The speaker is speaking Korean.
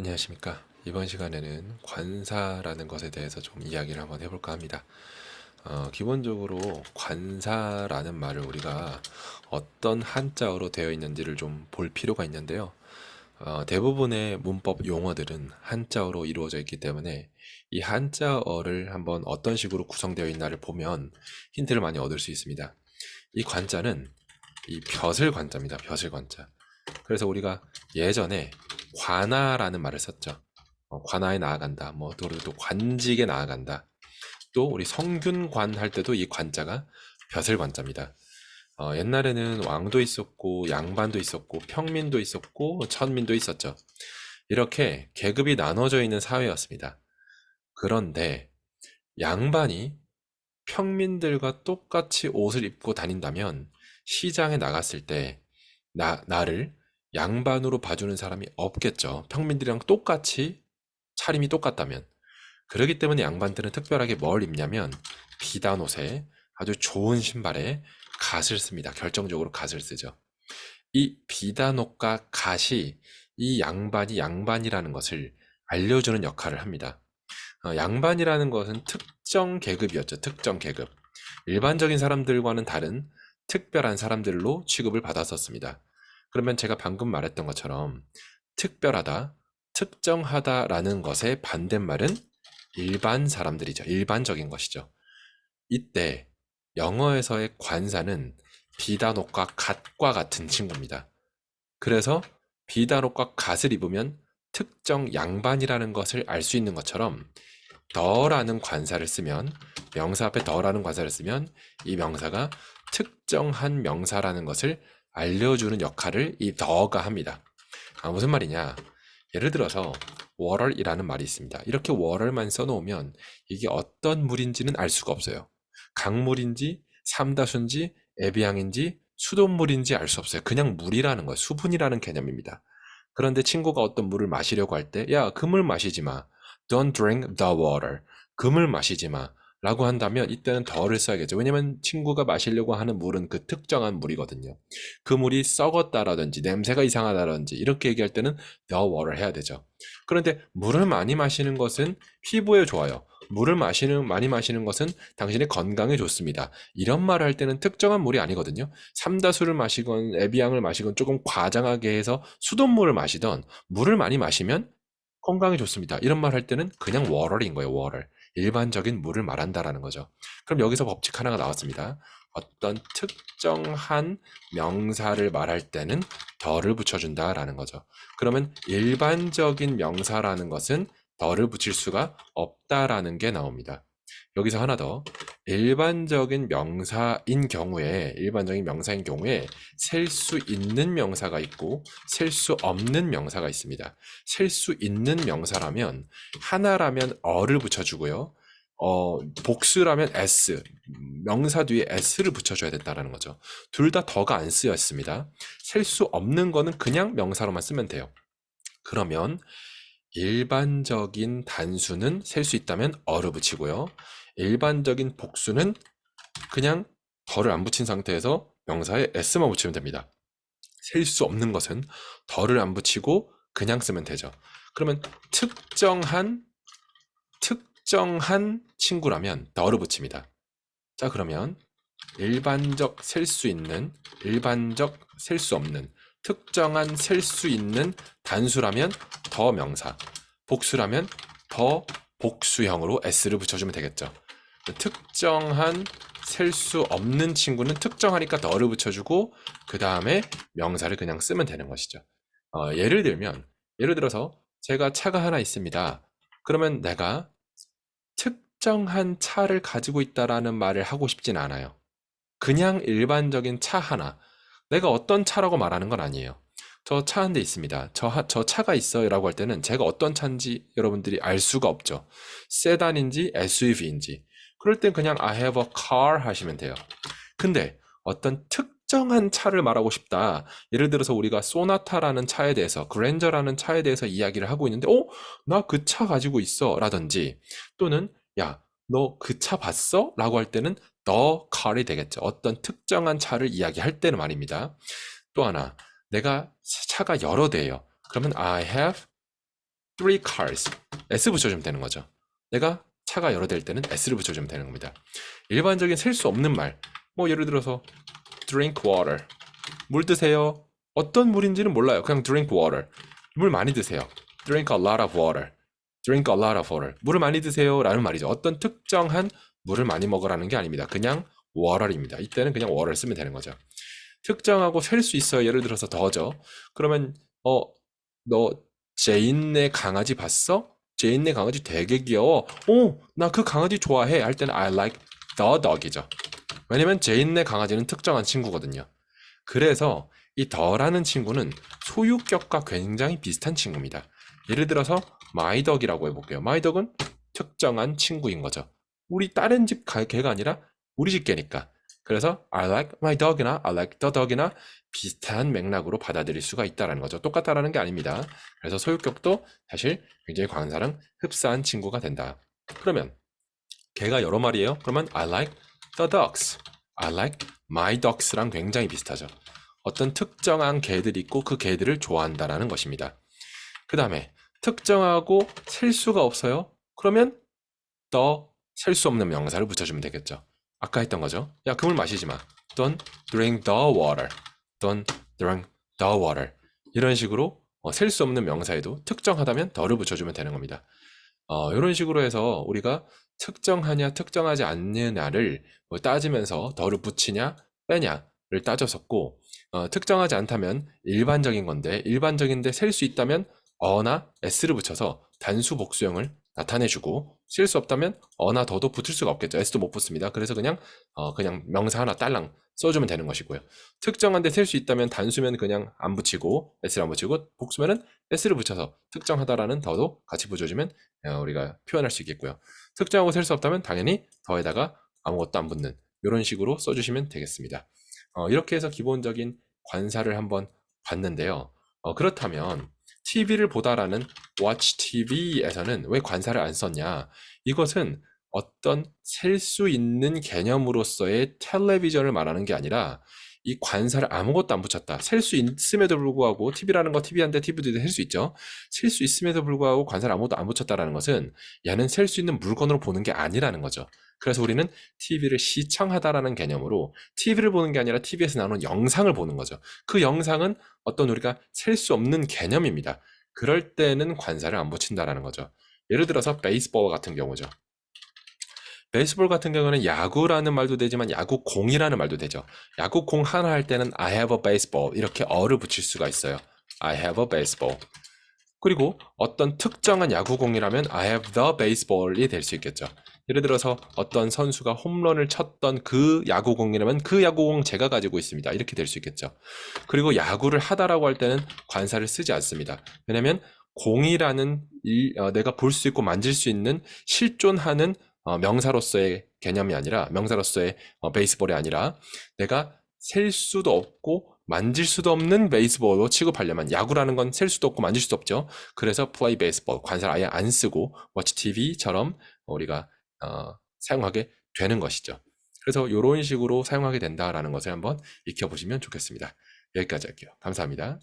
안녕하십니까. 이번 시간에는 관사라는 것에 대해서 좀 이야기를 한번 해볼까 합니다. 기본적으로 관사라는 말을 우리가 어떤 한자어로 되어 있는지를 좀 볼 필요가 있는데요. 대부분의 문법 용어들은 한자어로 이루어져 있기 때문에 이 한자어를 한번 어떤 식으로 구성되어 있나를 보면 힌트를 많이 얻을 수 있습니다. 이 관자는 이 벼슬 관자입니다. 벼슬 관자. 그래서 우리가 예전에 관아라는 말을 썼죠. 관아에 나아간다. 또 관직에 나아간다. 또 우리 성균관 할 때도 이 관자가 벼슬 관자입니다. 옛날에는 왕도 있었고 양반도 있었고 평민도 있었고 천민도 있었죠. 이렇게 계급이 나눠져 있는 사회였습니다. 그런데 양반이 평민들과 똑같이 옷을 입고 다닌다면 시장에 나갔을 때 나를 양반으로 봐주는 사람이 없겠죠. 평민들이랑 똑같이 차림이 똑같다면. 그렇기 때문에 양반들은 특별하게 뭘 입냐면 비단 옷에 아주 좋은 신발에 갓을 씁니다. 결정적으로 갓을 쓰죠. 이 비단 옷과 갓이 이 양반이 양반이라는 것을 알려주는 역할을 합니다. 양반이라는 것은 특정 계급이었죠. 특정 계급. 일반적인 사람들과는 다른 특별한 사람들로 취급을 받았었습니다. 그러면 제가 방금 말했던 것처럼 특별하다, 특정하다라는 것의 반대말은 일반 사람들이죠. 일반적인 것이죠. 이때 영어에서의 관사는 비단옷과 갓과 같은 친구입니다. 그래서 비단옷과 갓을 입으면 특정 양반이라는 것을 알 수 있는 것처럼 더라는 관사를 쓰면, 명사 앞에 더라는 관사를 쓰면 이 명사가 특정한 명사라는 것을 알려주는 역할을 이 더가 합니다. 무슨 말이냐? 예를 들어서 월월이라는 말이 있습니다. 이렇게 월월만 써놓으면 이게 어떤 물인지는 알 수가 없어요. 강물인지 삼다수인지 에비앙인지 수돗물인지 알 수 없어요. 그냥 물이라는 거예요. 수분이라는 개념입니다. 그런데 친구가 어떤 물을 마시려고 할 때, 야, 그 물 마시지 마. Don't drink the water. 그 물 마시지 마. 라고 한다면 이때는 더를 써야겠죠. 왜냐면 친구가 마시려고 하는 물은 그 특정한 물이거든요. 그 물이 썩었다라든지 냄새가 이상하다라든지 이렇게 얘기할 때는 the water 해야 되죠. 그런데 물을 많이 마시는 것은 피부에 좋아요. 물을 많이 마시는 것은 당신의 건강에 좋습니다. 이런 말을 할 때는 특정한 물이 아니거든요. 삼다수를 마시건 에비앙을 마시건 조금 과장하게 해서 수돗물을 마시던 물을 많이 마시면 건강에 좋습니다. 이런 말 할 때는 그냥 워럴인 거예요. 워럴. 일반적인 물을 말한다라는 거죠. 그럼 여기서 법칙 하나가 나왔습니다. 어떤 특정한 명사를 말할 때는 덜을 붙여준다라는 거죠. 그러면 일반적인 명사라는 것은 덜을 붙일 수가 없다라는 게 나옵니다. 여기서 하나 더. 일반적인 명사인 경우에 셀 수 있는 명사가 있고 셀 수 없는 명사가 있습니다. 셀 수 있는 명사라면 하나라면 어를 붙여주고요. 복수라면 s, 명사 뒤에 s를 붙여줘야 된다는 거죠. 둘 다 더가 안 쓰여 있습니다. 셀 수 없는 거는 그냥 명사로만 쓰면 돼요. 그러면 일반적인 단수는 셀 수 있다면 어를 붙이고요. 일반적인 복수는 그냥 덜을 안 붙인 상태에서 명사에 s만 붙이면 됩니다. 셀 수 없는 것은 덜을 안 붙이고 그냥 쓰면 되죠. 그러면 특정한 친구라면 덜을 붙입니다. 자, 그러면 일반적 셀 수 있는, 일반적 셀 수 없는, 특정한 셀 수 있는 단수라면 더 명사, 복수라면 더 복수형으로 s를 붙여주면 되겠죠. 특정한 셀 수 없는 친구는 특정하니까 더를 붙여주고 그 다음에 명사를 그냥 쓰면 되는 것이죠. 예를 들어서 제가 차가 하나 있습니다. 그러면 내가 특정한 차를 가지고 있다라는 말을 하고 싶진 않아요. 그냥 일반적인 차 하나. 내가 어떤 차라고 말하는 건 아니에요. 저 차 한 대 있습니다. 저 차가 있어요 라고 할 때는 제가 어떤 차인지 여러분들이 알 수가 없죠. 세단인지 SUV인지. 그럴 땐 그냥 I have a car 하시면 돼요. 근데 어떤 특정한 차를 말하고 싶다. 예를 들어서 우리가 소나타라는 차에 대해서, 그랜저라는 차에 대해서 이야기를 하고 있는데, 나 그 차 가지고 있어. 라든지, 또는, 야, 너 그 차 봤어? 라고 할 때는 the car이 되겠죠. 어떤 특정한 차를 이야기할 때는 말입니다. 또 하나, 내가 차가 여러 대예요. 그러면 I have three cars. S 붙여주면 되는 거죠. 내가 차가 여러 대일 때는 S를 붙여주면 되는 겁니다. 일반적인 셀 수 없는 말, 뭐 예를 들어서 drink water. 물 드세요. 어떤 물인지는 몰라요. 그냥 drink water. 물 많이 드세요. drink a lot of water. drink a lot of water. 물을 많이 드세요 라는 말이죠. 어떤 특정한 물을 많이 먹으라는 게 아닙니다. 그냥 water입니다. 이때는 그냥 water 쓰면 되는 거죠. 특정하고 셀 수 있어요. 예를 들어서 더죠. 그러면 너 제인네 강아지 봤어? 제인네 강아지 되게 귀여워. 나 그 강아지 좋아해. 할 때는 I like the dog이죠. 왜냐면 제인네 강아지는 특정한 친구거든요. 그래서 이 더라는 친구는 소유격과 굉장히 비슷한 친구입니다. 예를 들어서 my dog이라고 해볼게요. my dog은 특정한 친구인 거죠. 우리 다른 집 개가 아니라 우리 집 개니까. 그래서 I like my dog이나 I like the dog이나 비슷한 맥락으로 받아들일 수가 있다는 거죠. 똑같다라는 게 아닙니다. 그래서 소유격도 사실 굉장히 관사랑 흡사한 친구가 된다. 그러면 개가 여러 마리예요. 그러면 I like the dogs. I like my dogs랑 굉장히 비슷하죠. 어떤 특정한 개들이 있고 그 개들을 좋아한다라는 것입니다. 그 다음에 특정하고 셀 수가 없어요. 그러면 the 셀 수 없는 명사를 붙여주면 되겠죠. 아까 했던 거죠. 야, 그 물 마시지 마. Don't drink the water. Don't drink the water. 이런 식으로 셀 수 없는 명사에도 특정하다면 the를 붙여주면 되는 겁니다. 이런 식으로 해서 우리가 특정하냐 특정하지 않느냐를 따지면서 the를 붙이냐 빼냐를 따졌었고, 특정하지 않다면 일반적인 건데, 일반적인데 셀 수 있다면 어나 s를 붙여서 단수 복수형을 나타내주고, 쓸 수 없다면 어나 더도 붙을 수가 없겠죠. s도 못 붙습니다. 그래서 그냥 명사 하나 딸랑 써주면 되는 것이고요. 특정한데 셀 수 있다면 단수면 그냥 안 붙이고 s를 안 붙이고, 복수면은 s를 붙여서 특정하다라는 더도 같이 붙여주면 우리가 표현할 수 있겠고요. 특정하고 셀 수 없다면 당연히 더에다가 아무것도 안 붙는 이런 식으로 써주시면 되겠습니다. 이렇게 해서 기본적인 관사를 한번 봤는데요. 그렇다면 TV를 보다라는 watch TV에서는 왜 관사를 안 썼냐? 이것은 어떤 셀 수 있는 개념으로서의 텔레비전을 말하는 게 아니라, 이 관사를 아무것도 안 붙였다. 셀 수 있음에도 불구하고, TV라는 거 TV한테 TV도 셀 수 있죠. 셀 수 있음에도 불구하고 관사를 아무것도 안 붙였다라는 것은 얘는 셀 수 있는 물건으로 보는 게 아니라는 거죠. 그래서 우리는 TV를 시청하다라는 개념으로 TV를 보는 게 아니라 TV에서 나오는 영상을 보는 거죠. 그 영상은 어떤 우리가 셀 수 없는 개념입니다. 그럴 때는 관사를 안 붙인다라는 거죠. 예를 들어서 베이스볼 같은 경우죠. 베이스볼 같은 경우는 야구라는 말도 되지만 야구공이라는 말도 되죠. 야구공 하나 할 때는 I have a baseball 이렇게 어를 붙일 수가 있어요. I have a baseball. 그리고 어떤 특정한 야구공이라면 I have the baseball이 될 수 있겠죠. 예를 들어서 어떤 선수가 홈런을 쳤던 그 야구공이라면 그 야구공 제가 가지고 있습니다. 이렇게 될 수 있겠죠. 그리고 야구를 하다라고 할 때는 관사를 쓰지 않습니다. 왜냐하면 공이라는 내가 볼 수 있고 만질 수 있는 실존하는 명사로서의 개념이 아니라, 명사로서의 베이스볼이 아니라, 내가 셀 수도 없고 만질 수도 없는 베이스볼로 취급하려면 야구라는 건 셀 수도 없고 만질 수도 없죠. 그래서 play baseball, 관사를 아예 안 쓰고 watch TV처럼 우리가 사용하게 되는 것이죠. 그래서 이런 식으로 사용하게 된다라는 것을 한번 익혀보시면 좋겠습니다. 여기까지 할게요. 감사합니다.